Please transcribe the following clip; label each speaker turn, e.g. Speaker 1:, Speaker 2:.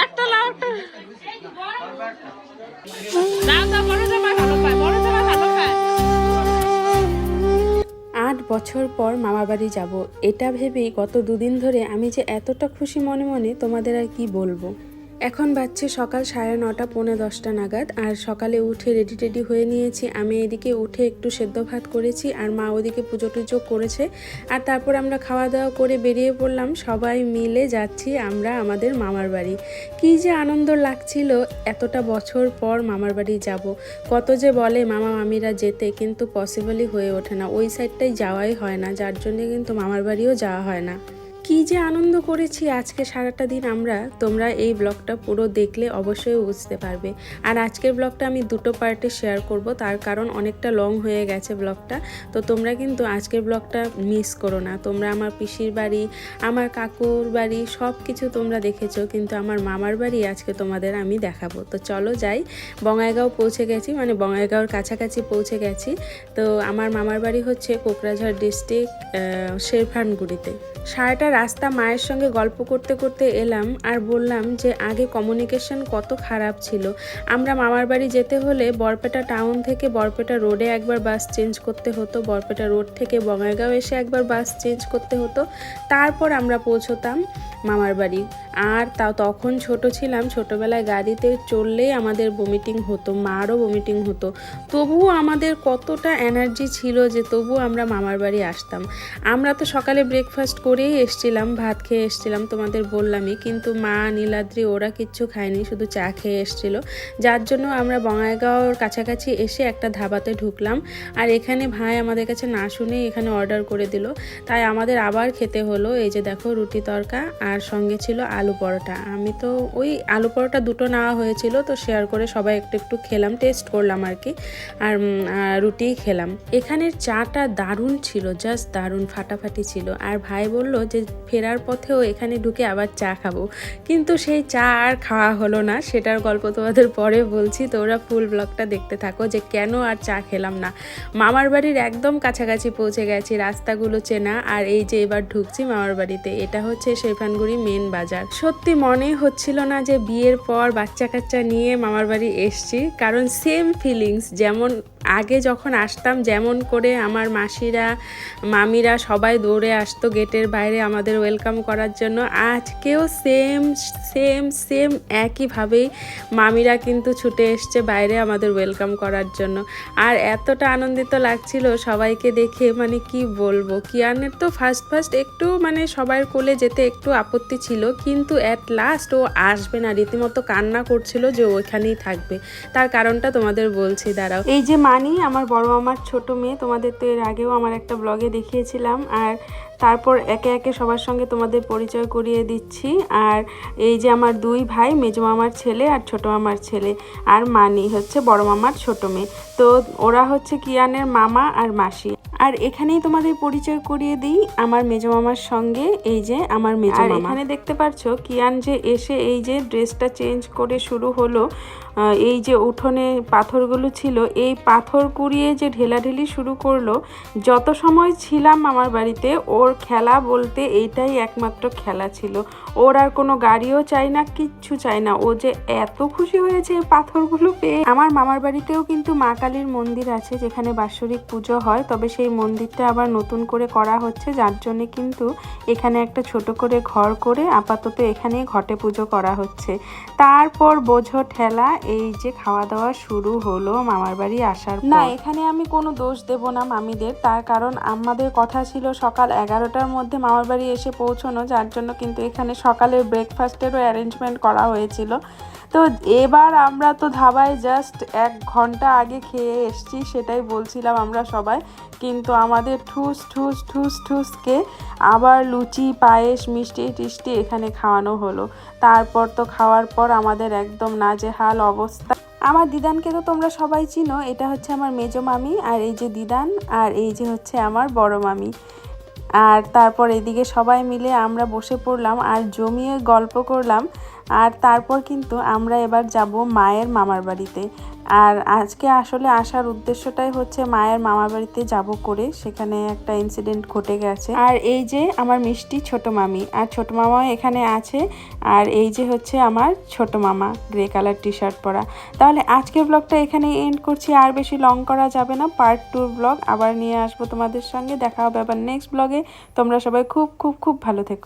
Speaker 1: একটা লাউ দাদা বড় জামা ভালো পায়, বড় জামা ভালো পায়।
Speaker 2: 8 বছর পর মামার বাড়ি যাব, এটা ভেবেই গত দুদিন ধরে আমি যে এতটা খুশি মনে মনে তোমাদের আর কি বলবো। এখন বাজছে সকাল 9:30 পৌনে 10টা নাগাদ। আর সকালে উঠে রেডি হয়ে নিয়েছি। আমি এদিকে উঠে একটু সেদ্ধ ভাত করেছি আর মা ওদিকে পুজো টুজো করেছে। আর তারপর আমরা খাওয়া দাওয়া করে বেরিয়ে পড়লাম, সবাই মিলে যাচ্ছি আমরা আমাদের মামার বাড়ি। কি যে আনন্দ লাগছিল, এতটা বছর পর মামার বাড়ি যাব। কত যে বলে মামা মামিরা যেতে, কিন্তু পসিবলই হয়ে ওঠে না, ওই সাইডটাই যাওয়াই হয় না, যার জন্য কিন্তু মামার বাড়িও যাওয়া হয় না। কি যে আনন্দ করেছি আজকে সারাটা দিন আমরা, তোমরা এই ব্লগটা পুরো দেখলে অবশ্যই বুঝতে পারবে। আর আজকের ব্লগটা আমি দুটো পার্টে শেয়ার করব, তার কারণ অনেকটা লং হয়ে গেছে ব্লগটা। তো তোমরা কিন্তু আজকের ব্লগটা মিস করো না। তোমরা আমার পিসির বাড়ি, আমার কাকুর বাড়ি সব কিছু তোমরা দেখেছো, কিন্তু আমার মামার বাড়ি আজকে তোমাদের আমি দেখাবো। তো চলো যাই। বঙ্গাইগাঁও পৌঁছে গেছি, মানে বঙ্গাইগাঁওর কাছাকাছি পৌঁছে গেছি। তো আমার মামার বাড়ি হচ্ছে কোকরাঝাড় ডিস্ট্রিক্ট শেরফানগুড়িতে। সারাটা রাস্তা মায়ের সঙ্গে গল্প করতে করতে এলাম আর বললাম যে আগে কমিউনিকেশন কত খারাপ ছিল। আমরা মামার বাড়ি যেতে হলে বরপেটা টাউন থেকে বরপেটা রোডে একবার বাস চেঞ্জ করতে হতো, বরপেটা রোড থেকে বঙ্গাইগাঁও এসে একবার বাস চেঞ্জ করতে হতো, তারপর আমরা পৌঁছতাম মামার বাড়ি। আর তাও তখন ছোট ছিলাম, ছোটোবেলায় গাড়িতে চললেই আমাদের বমিটিং হতো, মারও বমিটিং হতো। তবুও আমাদের কতটা এনার্জি ছিল যে তবুও আমরা মামার বাড়ি আসতাম। আমরা তো সকালে ব্রেকফাস্ট করেই এসছিলাম, ভাত খেয়ে এসছিলাম, তোমাদের বললামই, কিন্তু মা নীলাদ্রি ওরা কিচ্ছু খায়নি, শুধু চা খেয়ে এসছিল। যার জন্য আমরা বঙ্গাইগাঁওর কাছাকাছি এসে একটা ধাবাতে ঢুকলাম। আর এখানে ভাই আমাদের কাছে না শুনেই এখানে অর্ডার করে দিল, তাই আমাদের আবার খেতে হলো। এই যে দেখো রুটি তড়কা আর সঙ্গে ছিল আলু পরোটা। আমি তো ওই আলু পরোটা দুটো নেওয়া হয়েছিল, তো শেয়ার করে সবাই একটু একটু খেলাম, টেস্ট করলাম আর কি। আর রুটিই খেলাম। এখানের চাটা দারুণ ছিল, জাস্ট দারুণ, ফাটাফাটি ছিল। আর ভাই বলল যে ফেরার পথেও এখানে ঢুকে আবার চা খাবো, কিন্তু সেই চা আর খাওয়া হলো না। সেটার গল্প তোমাদের পরে বলছি, তোমরা ফুল ব্লগটা দেখতে থাকো যে কেন আর চা খেলাম না। মামার বাড়ির একদম কাছাকাছি পৌঁছে গেছি, রাস্তাগুলো চেনা। আর এই যে এবার ঢুকছি মামার বাড়িতে, এটা হচ্ছে শেরফানগুড়ি মেন বাজার। সত্যি মনে হচ্ছিল না যে বিয়ের পর বাচ্চা কাচ্চা নিয়ে মামার বাড়ি এসছি, কারণ সেম ফিলিংস যেমন আগে যখন আসতাম, যেমন করে আমার মাসিরা মামিরা সবাই দৌড়ে আসতো গেটের বাইরে আমাদের ওয়েলকাম করার জন্য, আজকেও সেম সেম সেম একইভাবেই মামিরা কিন্তু ছুটে এসছে বাইরে আমাদের ওয়েলকাম করার জন্য। আর এতটা আনন্দিত লাগছিল সবাইকে দেখে, মানে কি বলবো। কিয়ানের তো ফার্স্ট একটু মানে সবার কোলে যেতে একটু আপত্তি ছিল, কিন্তু অ্যাট লাস্ট ও আসবে না, রীতিমতো কান্না করছিল যে ওইখানেই থাকবে। তার কারণটা তোমাদের বলছি, দাঁড়াও। এই যে মানি আমার বড় মামার ছোট মেয়ে, তোমাদের তো এর আগেও আমার একটা ব্লগে দেখিয়েছিলাম। আর তারপর একে একে সবার সঙ্গে তোমাদের পরিচয় করিয়ে দিচ্ছি। আর এই যে আমার দুই ভাই, মেজো মামার ছেলে আর ছোট মামার ছেলে, আর মানি হচ্ছে বড় মামার ছোট মেয়ে। তো ওরা হচ্ছে কিয়ানের মামা আর মাসি। আর এখানেই তোমাদের পরিচয় করিয়ে দিই আমার মেজো মামার সঙ্গে, এই যে আমার মেজো মামা। এখানে দেখতে পাচ্ছো কিয়ান যে এসে এই যে ড্রেসটা চেঞ্জ করে শুরু হলো। এই যে উঠোনে পাথরগুলো ছিল, এই পাথর কুড়িয়ে যে ঢেলাঢেলি শুরু করলো। যত সময় ছিলাম আমার বাড়িতে ওর খেলা বলতে এইটাই একমাত্র খেলা ছিল। ওর আর কোনো গাড়িও চাই না, কিচ্ছু চাই না। ও যে এত খুশি হয়েছে এই পাথরগুলো পেয়ে। আমার মামার বাড়িতেও কিন্তু মা কালীর মন্দির আছে, যেখানে বাৎসরিক পুজো হয়, তবে সেই মন্দিরটা আবার নতুন করে করা হচ্ছে, যার জন্য কিন্তু এখানে একটা ছোট করে ঘর করে আপাতত এখানে ঘটে পুজো করা হচ্ছে। তারপর বোঝো ঠেলা, এই যে খাওয়া দাওয়া শুরু হলো মামার বাড়ি আসার পর। না, এখানে আমি কোনো দোষ দেব না মামিদের, তার কারণ আমাদের কথা ছিল সকাল 11টার মধ্যে মামার বাড়ি এসে পৌঁছানো, যার জন্য কিন্তু এখানে সকালের ব্রেকফাস্টেরও অ্যারেঞ্জমেন্ট করা হয়েছিল। তো এবার আমরা তো ধাবায় জাস্ট 1 ঘন্টা আগে খেয়ে এসছি, সেটাই বলছিলাম আমরা সবাই। কিন্তু আমাদের ঠুসকে আবার লুচি, পায়েস, মিষ্টি টিষ্টি এখানে খাওয়ানো হলো। তারপর তো খাওয়ার পর আমাদের একদম নাজেহাল অবস্থা। আমার দিদানকে তো তোমরা সবাই চিনো, এটা হচ্ছে আমার মেজো মামি, আর এই যে দিদান, আর এই যে হচ্ছে আমার বড় মামি। আর তারপর এদিকে সবাই মিলে আমরা বসে পড়লাম আর জমিয়ে গল্প করলাম। আর তারপর কিন্তু আমরা এবার যাব মায়ের মামার বাড়িতে। আর আজকে আসলে আসার উদ্দেশ্যটাই হচ্ছে মায়ের মামা বাড়িতে যাব করে, সেখানে একটা ইনসিডেন্ট ঘটে গেছে। আর এই যে আমার মিষ্টি ছোট মামি, আর ছোট মামাও এখানে আছে। আর এই যে হচ্ছে আমার ছোট মামা, গ্রে কালার টি শার্ট পরা। তাহলে আজকের ব্লগটা এখানে এন্ড করছি, আর বেশি লং করা যাবে না। পার্ট 2 ব্লগ আবার নিয়ে আসবো তোমাদের সঙ্গে। দেখা হবে আবার নেক্সট ব্লগে। তোমরা সবাই খুব খুব খুব ভালো থেকো।